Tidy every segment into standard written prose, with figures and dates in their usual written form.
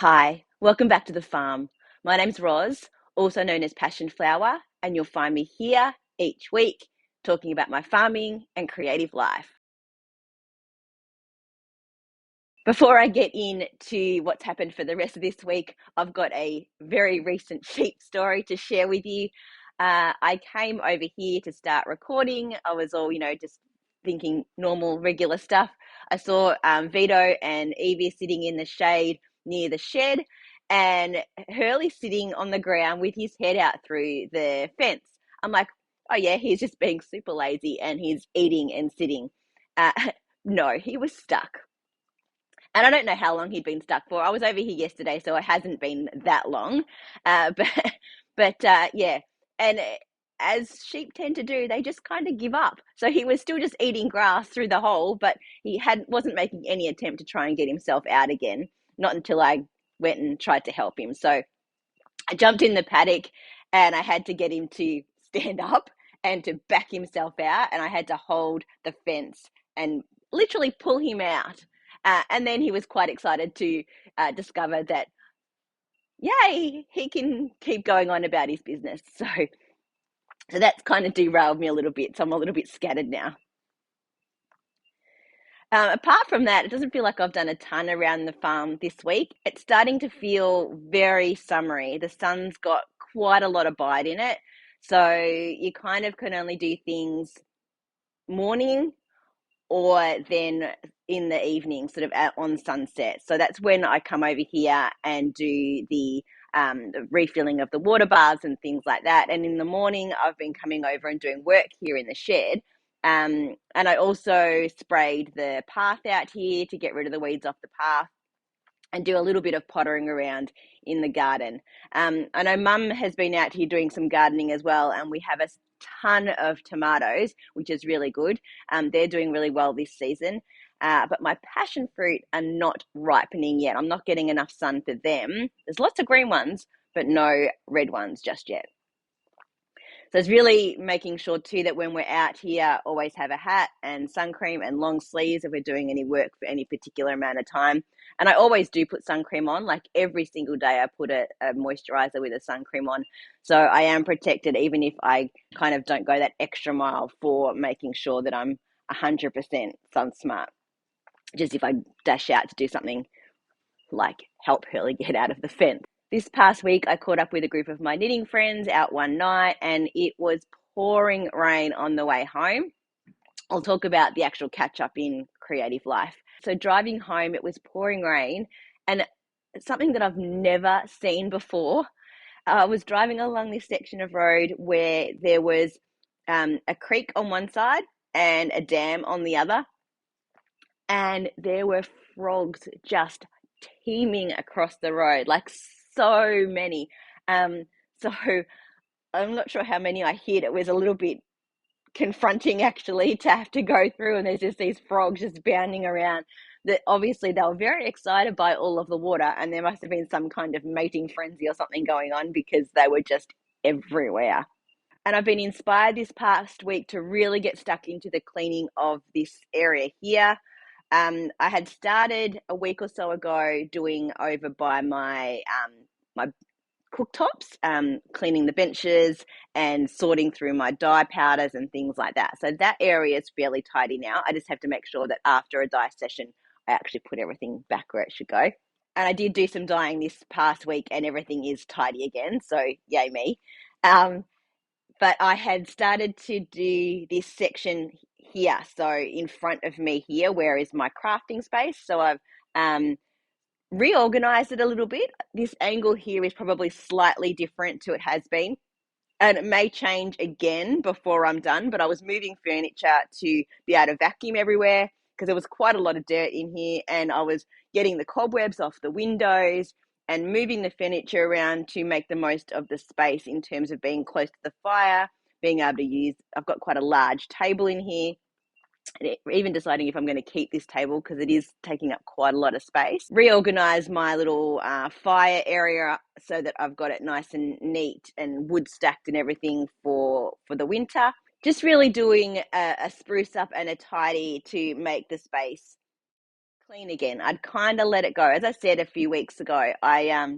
Hi, welcome back to the farm. My name's Roz, also known as Passion Flower, and you'll find me here each week talking about my farming and creative life. Before I get into what's happened for the rest of this week, I've got a very recent sheep story to share with you. I came over here to start recording. I was all, just thinking normal, regular stuff. I saw Vito and Evie sitting in the shade near the shed, and Hurley sitting on the ground with his head out through the fence. I'm like, oh yeah, he's just being super lazy and he's eating and sitting. Uh, no, he was stuck. And I don't know how long he'd been stuck for. I was over here yesterday, so it hasn't been that long. But yeah, and as sheep tend to do, they just kind of give up. So he was still just eating grass through the hole, but he wasn't making any attempt to try and get himself out again. Not until I went and tried to help him. So I jumped in the paddock, and I had to get him to stand up and to back himself out, and I had to hold the fence and literally pull him out. And then he was quite excited to discover that, yay, he can keep going on about his business. So that's kind of derailed me a little bit. So I'm a little bit scattered now. Apart from that, it doesn't feel like I've done a ton around the farm this week. It's starting to feel very summery. The sun's got quite a lot of bite in it. So you kind of can only do things morning or then in the evening, sort of on sunset. So that's when I come over here and do the refilling of the water baths and things like that. And in the morning, I've been coming over and doing work here in the shed. And I also sprayed the path out here to get rid of the weeds off the path and do a little bit of pottering around in the garden. I know Mum has been out here doing some gardening as well, and we have a ton of tomatoes, which is really good. They're doing really well this season. But my passion fruit are not ripening yet. I'm not getting enough sun for them. There's lots of green ones, but no red ones just yet. So it's really making sure too that when we're out here, always have a hat and sun cream and long sleeves if we're doing any work for any particular amount of time. And I always do put sun cream on, like every single day I put a moisturizer with a sun cream on. So I am protected even if I kind of don't go that extra mile for making sure that I'm 100% sun smart. Just if I dash out to do something like help Hurley get out of the fence. This past week, I caught up with a group of my knitting friends out one night, and it was pouring rain on the way home. I'll talk about the actual catch up in creative life. So, driving home, it was pouring rain, and it's something that I've never seen before. I was driving along this section of road where there was a creek on one side and a dam on the other, and there were frogs just teeming across the road, like so many. Um, so I'm not sure how many I hit. It was a little bit confronting actually to have to go through, and there's just these frogs just bounding around. That obviously they were very excited by all of the water, and there must have been some kind of mating frenzy or something going on because they were just everywhere. And I've been inspired this past week to really get stuck into the cleaning of this area here. I had started a week or so ago doing over by my cooktops, cleaning the benches and sorting through my dye powders and things like that. So that area is fairly tidy now. I just have to make sure that after a dye session, I actually put everything back where it should go. And I did do some dyeing this past week, and everything is tidy again. So yay me. Um, but I had started to do this section here. So in front of me here, where is my crafting space? So I've reorganized it a little bit. This angle here is probably slightly different to it has been. And it may change again before I'm done, but I was moving furniture to be able to vacuum everywhere because there was quite a lot of dirt in here, and I was getting the cobwebs off the windows and moving the furniture around to make the most of the space in terms of being close to the fire, being able to use, I've got quite a large table in here, and even deciding if I'm going to keep this table because it is taking up quite a lot of space. Reorganize my little fire area so that I've got it nice and neat and wood stacked and everything for the winter. Just really doing a spruce up and a tidy to make the space clean again. I'd kind of let it go. As I said a few weeks ago, I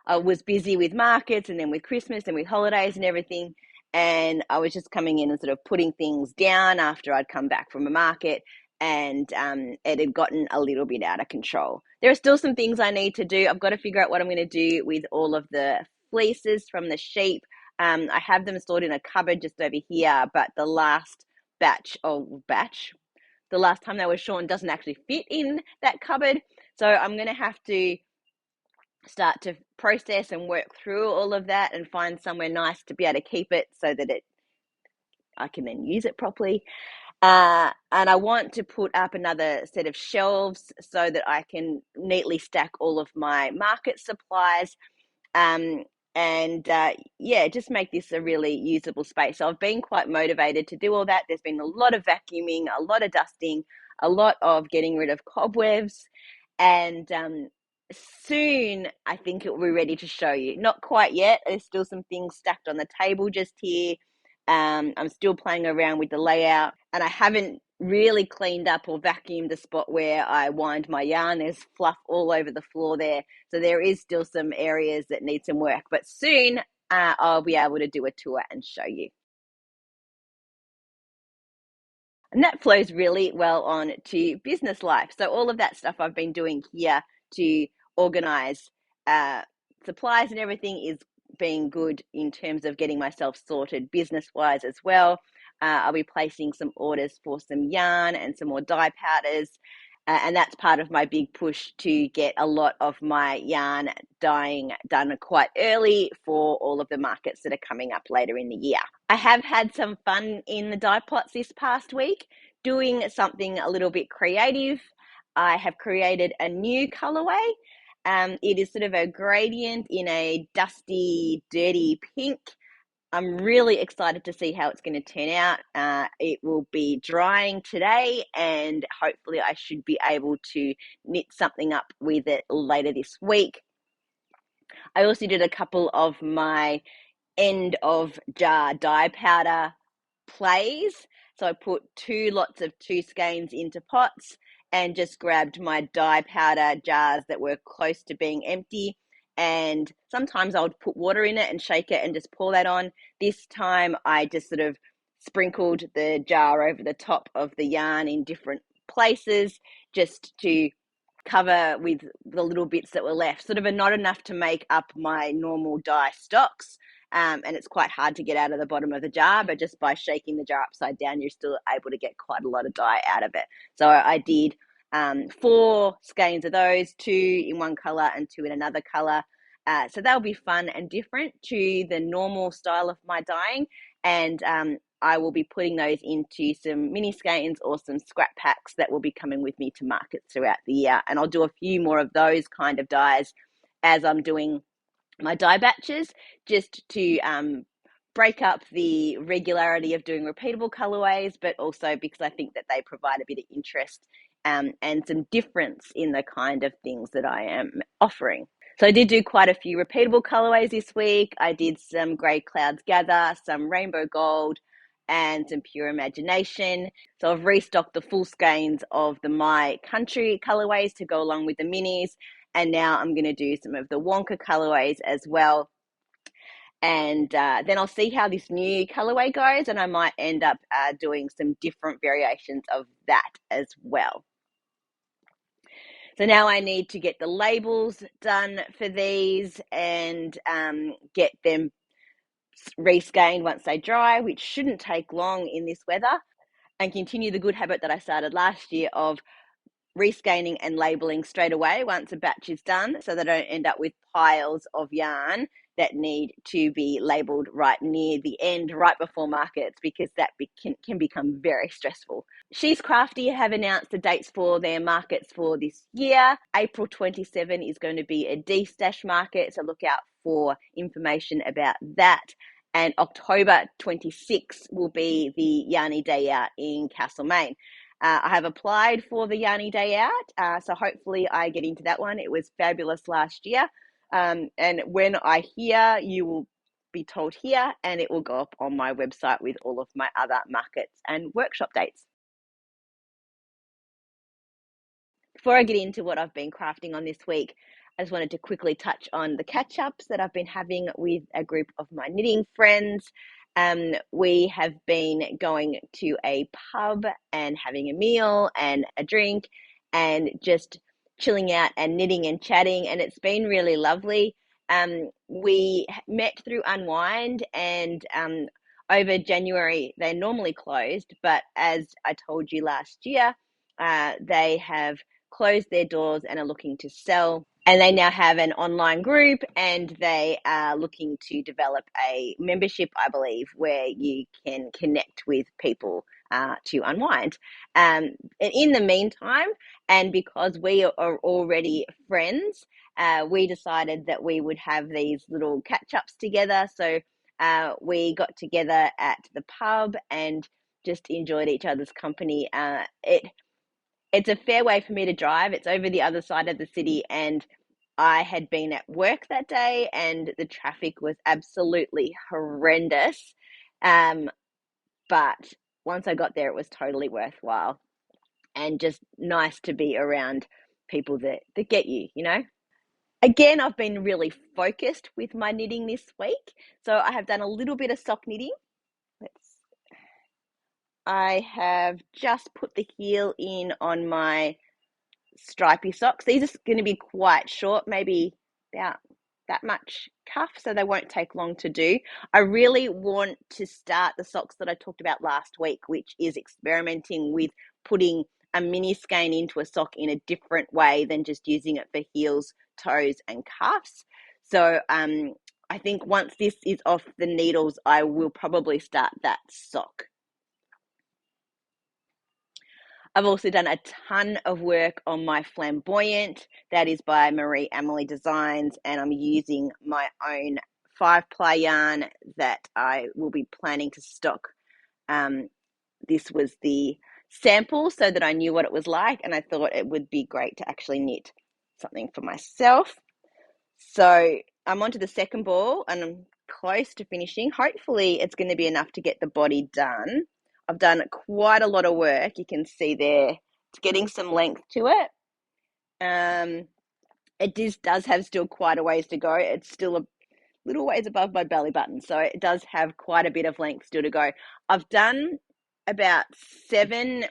was busy with markets and then with Christmas and with holidays and everything. And I was just coming in and sort of putting things down after I'd come back from a market, and it had gotten a little bit out of control. There are still some things I need to do. I've got to figure out what I'm going to do with all of the fleeces from the sheep. I have them stored in a cupboard just over here, but the last the last time they were shorn doesn't actually fit in that cupboard. So I'm going to have to start to process and work through all of that and find somewhere nice to be able to keep it so that I can then use it properly. And I want to put up another set of shelves so that I can neatly stack all of my market supplies. Um, and yeah, just make this a really usable space. So I've been quite motivated to do all that. There's been a lot of vacuuming, a lot of dusting, a lot of getting rid of cobwebs, and soon I think it will be ready to show you. Not quite yet. There's still some things stacked on the table just here. I'm still playing around with the layout, and I haven't really cleaned up or vacuumed the spot where I wind my yarn. There's fluff all over the floor there. So there is still some areas that need some work, but soon I'll be able to do a tour and show you. And that flows really well on to business life. So all of that stuff I've been doing here to organize supplies and everything is being good in terms of getting myself sorted business wise as well. I'll be placing some orders for some yarn and some more dye powders. And that's part of my big push to get a lot of my yarn dyeing done quite early for all of the markets that are coming up later in the year. I have had some fun in the dye pots this past week, doing something a little bit creative. I have created a new colorway. It is sort of a gradient in a dusty, dirty pink. I'm really excited to see how it's going to turn out. It will be drying today, and hopefully I should be able to knit something up with it later this week. I also did a couple of my end of jar dye powder plays. So I put 2 lots of 2 skeins into pots and just grabbed my dye powder jars that were close to being empty. And sometimes I would put water in it and shake it and just pour that on. This time I just sort of sprinkled the jar over the top of the yarn in different places just to cover with the little bits that were left. Sort of not enough to make up my normal dye stocks. And it's quite hard to get out of the bottom of the jar, but just by shaking the jar upside down, you're still able to get quite a lot of dye out of it. So I did 4 skeins of those, 2 in one colour and 2 in another colour. So they'll be fun and different to the normal style of my dyeing. And I will be putting those into some mini skeins or some scrap packs that will be coming with me to markets throughout the year. And I'll do a few more of those kind of dyes as I'm doing my dye batches, just to break up the regularity of doing repeatable colorways, but also because I think that they provide a bit of interest and some difference in the kind of things that I am offering. So I did do quite a few repeatable colorways this week. I did some Grey Clouds Gather, some Rainbow Gold, and some Pure Imagination. So I've restocked the full skeins of the My Country colorways to go along with the minis. And now I'm going to do some of the Wonka colorways as well. And then I'll see how this new colorway goes, and I might end up doing some different variations of that as well. So now I need to get the labels done for these and get them reskeined once they dry, which shouldn't take long in this weather, and continue the good habit that I started last year of reskeining and labeling straight away once a batch is done, so that I don't end up with piles of yarn that need to be labeled right near the end, right before markets, because that can become very stressful. She's Crafty have announced the dates for their markets for this year. April 27 is going to be a D-Stash market, so look out for information about that. And October 26 will be the Yarny Day Out in Castlemaine. I have applied for the Yarny Day Out, so hopefully I get into that one. It was fabulous last year. And when I hear, you will be told here, and it will go up on my website with all of my other markets and workshop dates. before I get into what I've been crafting on this week, I just wanted to quickly touch on the catch-ups that I've been having with a group of my knitting friends. We have been going to a pub and having a meal and a drink and just chilling out and knitting and chatting, and it's been really lovely. We met through Unwind, and over January they're normally closed, but as I told you last year, they have closed their doors and are looking to sell. And they now have an online group, and they are looking to develop a membership, I believe, where you can connect with people to unwind. And in the meantime, and because we are already friends, we decided that we would have these little catch-ups together. So we got together at the pub and just enjoyed each other's company. It's a fair way for me to drive. It's over the other side of the city, and I had been at work that day and the traffic was absolutely horrendous. But once I got there, it was totally worthwhile and just nice to be around people that get you, you know? Again, I've been really focused with my knitting this week. So I have done a little bit of sock knitting. I have just put the heel in on my stripy socks. These are going to be quite short, maybe about that much cuff, so they won't take long to do. I really want to start the socks that I talked about last week, which is experimenting with putting a mini skein into a sock in a different way than just using it for heels, toes, and cuffs. So I think once this is off the needles, I will probably start that sock. I've also done a ton of work on my flamboyant. That is by Marie Amelie Designs, and I'm using my own 5-ply yarn that I will be planning to stock. This was the sample so that I knew what it was like, and I thought it would be great to actually knit something for myself. So I'm onto the second ball, and I'm close to finishing. Hopefully it's going to be enough to get the body done. I've done quite a lot of work. You can see there, it's getting some length to it. It does have still quite a ways to go. It's still a little ways above my belly button, so it does have quite a bit of length still to go. I've done about 7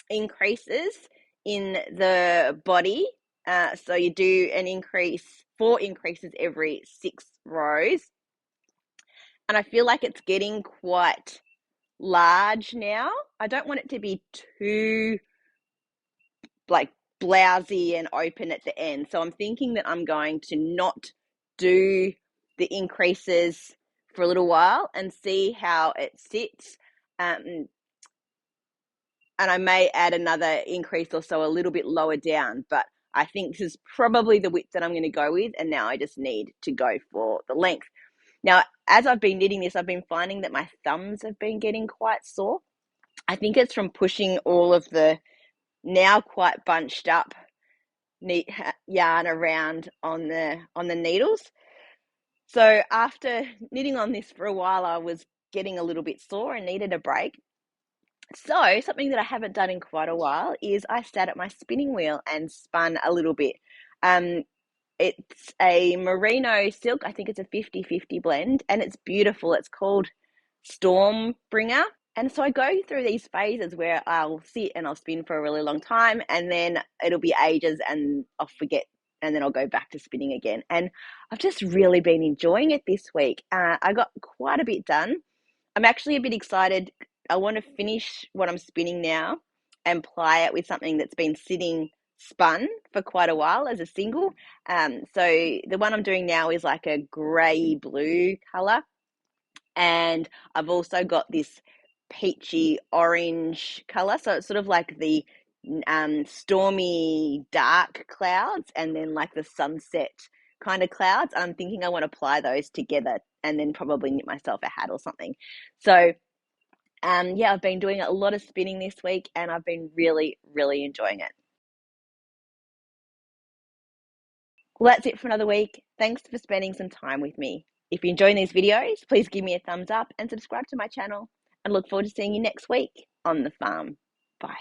increases in the body. So you do 4 increases every 6 rows. And I feel like it's getting quite large now. I don't want it to be too like blousy and open at the end. So I'm thinking that I'm going to not do the increases for a little while and see how it sits. And I may add another increase or so a little bit lower down, but I think this is probably the width that I'm going to go with, and now I just need to go for the length. Now, as I've been knitting this, I've been finding that my thumbs have been getting quite sore. I think it's from pushing all of the now quite bunched up yarn around on the needles. So after knitting on this for a while, I was getting a little bit sore and needed a break. So something that I haven't done in quite a while is I sat at my spinning wheel and spun a little bit. It's a merino silk. I think it's a 50-50 blend, and it's beautiful. It's called Stormbringer. And so I go through these phases where I'll sit and I'll spin for a really long time, and then it'll be ages and I'll forget, and then I'll go back to spinning again. And I've just really been enjoying it this week. I got quite a bit done. I'm actually a bit excited. I want to finish what I'm spinning now and ply it with something that's been sitting spun for quite a while as a single. So the one I'm doing now is like a grey blue colour, and I've also got this peachy orange colour, so it's sort of like the stormy dark clouds and then like the sunset kind of clouds. I'm thinking I want to apply those together and then probably knit myself a hat or something. So yeah, I've been doing a lot of spinning this week, and I've been really, really enjoying it. Well, that's it for another week. Thanks for spending some time with me. If you're enjoying these videos, please give me a thumbs up and subscribe to my channel. And look forward to seeing you next week on the farm. Bye.